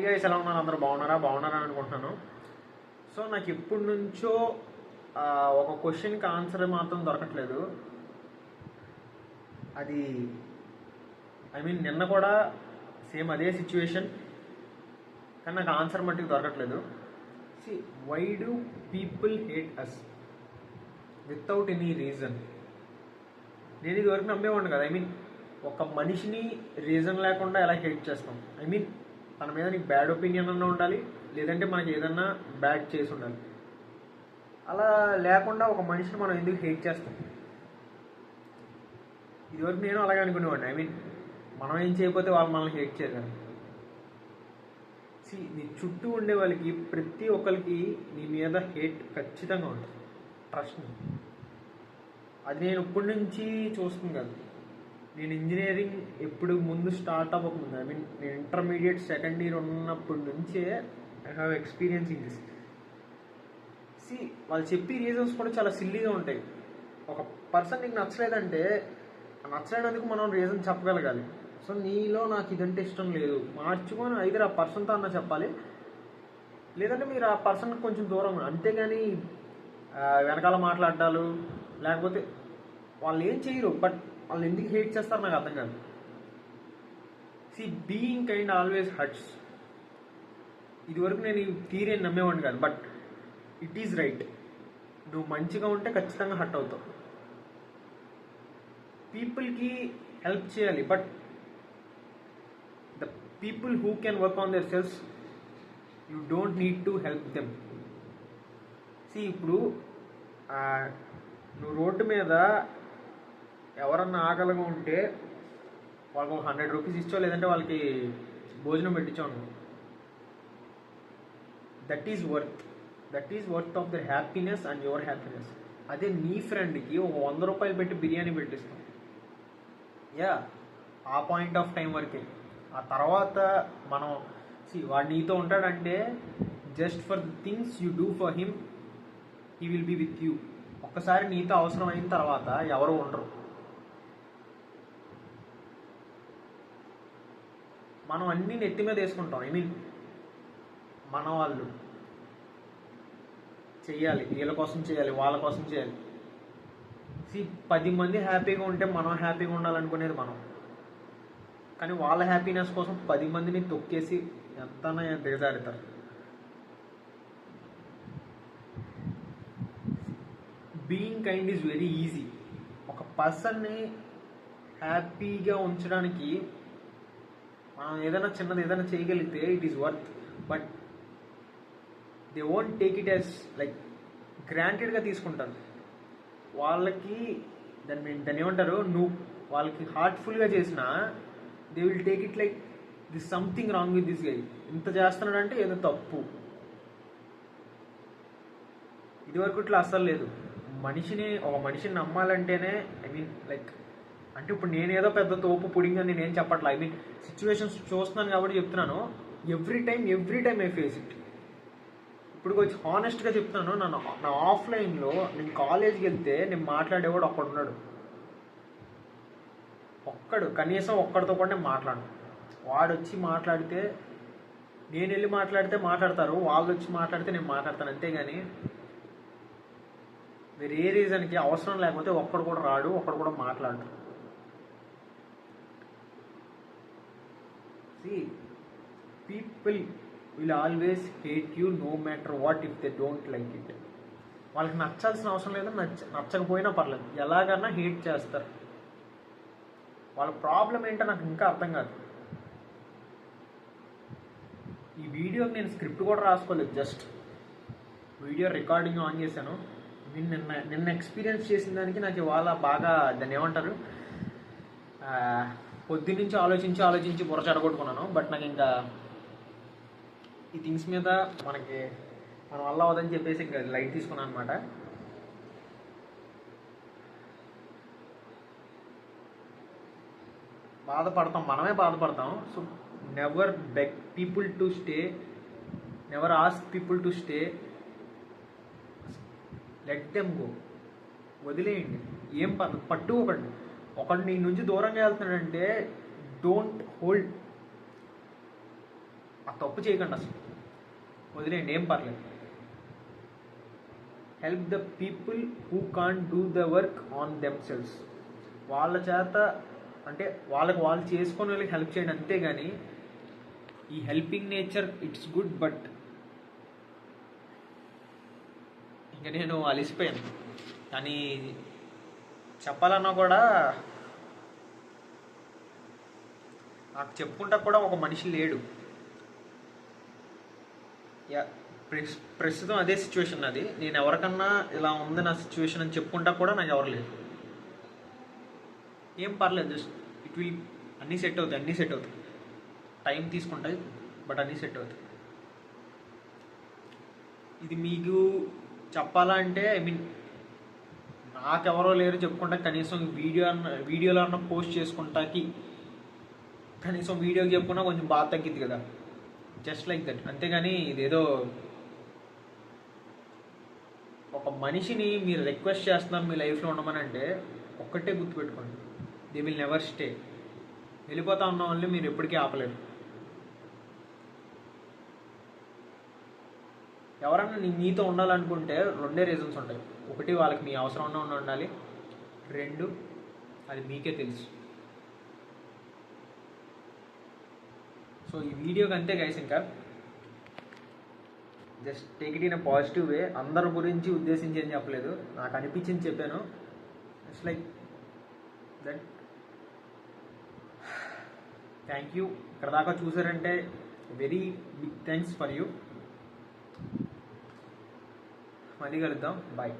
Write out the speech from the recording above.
Guys ఎలా ఉన్నారు? అందరూ బాగున్నారా అనుకుంటున్నాను. సో నాకు ఎప్పటి నుంచో ఒక క్వశ్చన్కి ఆన్సర్ మాత్రం దొరకట్లేదు. అది నిన్న కూడా సేమ్ అదే సిచ్యువేషన్, కానీ నాకు ఆన్సర్ మట్టుకు దొరకట్లేదు. See why do people hate us without any reason? నేను ఇది వరకు నమ్మేవాడిని కదా. ఒక మనిషిని రీజన్ లేకుండా ఎలా హేట్ చేస్తాం? తన మీద నీకు బ్యాడ్ ఒపీనియన్ అన్నా ఉండాలి, లేదంటే మనకి ఏదన్నా బ్యాడ్ చేసి ఉండాలి. అలా లేకుండా ఒక మనిషిని మనం ఎందుకు హేట్ చేస్తాం? ఇదివరకు నేను అలాగే అనుకునేవాడిని. మనం ఏం చేయకపోతే వాళ్ళు మనల్ని హేట్ చేయగలరు. నీ చుట్టూ ఉండే వాళ్ళకి ప్రతి ఒక్కరికి నీ మీద హేట్ ఖచ్చితంగా ఉంటుంది. Trust me. అది నేను ఇప్పటి నుంచి చూస్తుంది కదా. నేను ఇంజనీరింగ్ ఎప్పుడు ముందు స్టార్ట్ అవ్వకముందు, నేను ఇంటర్మీడియట్ సెకండ్ ఇయర్ ఉన్నప్పటి నుంచే I have experience in this. వాళ్ళు చెప్పే రీజన్స్ కూడా చాలా సిల్లీగా ఉంటాయి. ఒక పర్సన్ నీకు నచ్చలేదంటే నచ్చలేనందుకు మనం రీజన్ చెప్పగలగాలి. సో నీలో నాకు ఇదంటే ఇష్టం లేదు, మార్చుకొని ఐదర్ ఆ పర్సన్తో అన్న చెప్పాలి, లేదంటే మీరు ఆ పర్సన్కి కొంచెం దూరం. అంతేగాని వెనకాల మాట్లాడాలు, లేకపోతే వాళ్ళు ఏం చేయరు బట్ వాళ్ళు ఎందుకు హేట్ చేస్తారు నాకు అర్థం కాదు. Being kind always hurts. ఇదివరకు నేను ఈ థియరీ అని నమ్మేవాడిని కాదు, బట్ ఇట్ ఈజ్ రైట్. నువ్వు మంచిగా ఉంటే ఖచ్చితంగా హర్ట్ అవుతావు. పీపుల్కి హెల్ప్ చేయాలి, but the people who can work on their selfs, you don't need to help them. ఇప్పుడు నువ్వు రోడ్డు మీద ఎవరన్నా ఆకలిగా ఉంటే వాళ్ళకి ఒక 100 రూపీస్ ఇచ్చో, లేదంటే వాళ్ళకి భోజనం పెట్టించావు. That is worth of their happiness and your happiness. అదే నీ ఫ్రెండ్కి ఒక 100 రూపాయలు పెట్టి బిర్యానీ పెట్టిస్తాం, ఆ పాయింట్ ఆఫ్ టైం వరకే. ఆ తర్వాత మనం వాడు నీతో ఉంటాడంటే just for the things you do for him, he will be with you. ఒక్కసారి నీతో అవసరం అయిన తర్వాత ఎవరు ఉండరు. మనం అన్నీ నెత్తి మీద వేసుకుంటాం. మన వాళ్ళు చెయ్యాలి, వీళ్ళ కోసం చేయాలి, వాళ్ళ కోసం చేయాలి. 10 మంది హ్యాపీగా ఉంటే మనం హ్యాపీగా ఉండాలనుకునేది మనం, కానీ వాళ్ళ హ్యాపీనెస్ కోసం 10 మందిని తొక్కేసి ఎంతనా దిగజారుతారు. Being kind is very easy. ఒక పర్సన్ని హ్యాపీగా ఉంచడానికి మనం ఏదైనా చేయగలిగితే it is worth. But they won't take it as like గ్రాంటెడ్గా తీసుకుంటారు. వాళ్ళకి దాన్ని ఏమంటారు, నువ్వు వాళ్ళకి హార్ట్ఫుల్గా చేసినా they will take it like this something wrong with this guy. ఇంత చేస్తున్నాడంటే ఏదో తప్పు. ఇదివరకు ఇట్లా అస్సలు లేదు. ఒక మనిషిని నమ్మాలంటేనే అంటే ఇప్పుడు నేనేదో పెద్ద తోపు పుడింగ్ అని నేనేం చెప్పట్లా. సిచ్యువేషన్స్ చూస్తున్నాను కాబట్టి చెప్తున్నాను. Every time I face it. ఇప్పుడు కొంచెం హానెస్ట్గా చెప్తున్నాను. నా ఆఫ్లైన్లో నేను కాలేజీకి వెళ్తే నేను మాట్లాడేవాడు ఒక్కడున్నాడు. కనీసం ఒక్కడితో కూడా నేను మాట్లాడను. వాడు వచ్చి మాట్లాడితే నేను వెళ్ళి మాట్లాడితే మాట్లాడతారు, వాళ్ళు వచ్చి మాట్లాడితే నేను మాట్లాడతాను. అంతేగాని వేరే ఏ రీజన్కి అవసరం లేకపోతే ఒక్కడు కూడా రాడు, ఒక్కడు కూడా మాట్లాడు. People will always hate you know matter what if they don't like it. వాళ్ళకి నచ్చాల్సిన అవసరం లేదు, నచ్చకపోయినా పర్లేదు, ఎలాగన్నా హేట్ చేస్తారు. వాళ్ళ ప్రాబ్లం ఏంటో నాకు ఇంకా అర్థం కాదు. ఈ వీడియోకి నేను స్క్రిప్ట్ కూడా రాసుకోలేదు, జస్ట్ వీడియో రికార్డింగ్ ఆన్ చేశాను. నిన్న ఎక్స్పీరియన్స్ చేసిన దానికి నాకు ఇవాళ బాగా దాన్ని ఏమంటారు, పొద్దున్నుంచి ఆలోచించి బుర్ర చెడగొట్టుకున్నాను. బట్ నాకు ఇంకా ఈ థింగ్స్ మీద మన వల్ల అవదని చెప్పేసి ఇంకా లైట్ తీసుకున్నాను అనమాట. మనమే బాధపడతాం. So never beg people to stay, never ask people to stay. Let them go. వదిలేయండి. ఏం పట్టుకోకండి. ఒకడు నీ నుంచి దూరంగా వెళ్తున్నాడంటే డోంట్ హోల్డ్. ఆ తప్పు చేయకండి, అసలు వదిలేయండి, ఏం పర్లేదు. Help the people who can't do the work on themselves. వాళ్ళ చేత అంటే వాళ్ళకి వాళ్ళు చేసుకొని వాళ్ళకి హెల్ప్ చేయండి, అంతేగాని ఈ helping nature it's good, but ఇంకా నేను అలిసిపోయాను. కానీ చెప్పాలన్నా కూడా నాకు చెప్పుకుంటా కూడా ఒక మనిషి లేడు. ప్రస్తుతం అదే సిచ్యువేషన్ అది. నేను ఎవరికన్నా ఇలా ఉంది నా సిచ్యువేషన్ అని చెప్పుకుంటా కూడా నాకు ఎవరు లేదు. ఏం పర్లేదు, జస్ట్ ఇట్ విల్ అన్నీ సెట్ అవుతాయి. టైం తీసుకుంటాయి, బట్ అన్నీ సెట్ అవుతాయి. ఇది మీకు చెప్పాలా అంటే, ఐ మీన్ నాకెవరో లేరు చెప్పుకుంటా, కనీసం వీడియోలో అన్న పోస్ట్ చేసుకుంటాకి, కనీసం వీడియోకి చెప్పుకున్నా కొంచెం బాధ తగ్గిద్ది కదా, జస్ట్ లైక్ దట్. అంతేగాని ఇదేదో ఒక మనిషిని మీరు రిక్వెస్ట్ చేస్తున్నారు మీ లైఫ్లో ఉండమని అంటే ఒక్కటే గుర్తుపెట్టుకోండి, దే విల్ నెవర్ స్టే. వెళ్ళిపోతా ఉన్న వాళ్ళని మీరు ఎప్పటికీ ఆపలేరు. ఎవరన్నా మీతో ఉండాలనుకుంటే రెండే రీజన్స్ ఉంటాయి. ఒకటి, వాళ్ళకి మీ అవసరం ఉన్న ఉండాలి. రెండు, అది మీకే తెలుసు. సో ఈ వీడియోకి అంతే గైస్, ఇంకా just take it in a positive way. అందరి గురించి ఉద్దేశించి ఏం చెప్పలేదు, నాకు అనిపించింది చెప్పాను. It's like that. Thank you, ఇక్కడ దాకా చూసారంటే very big thanks for you. మళ్ళీ కలుద్దాం, బాయ్.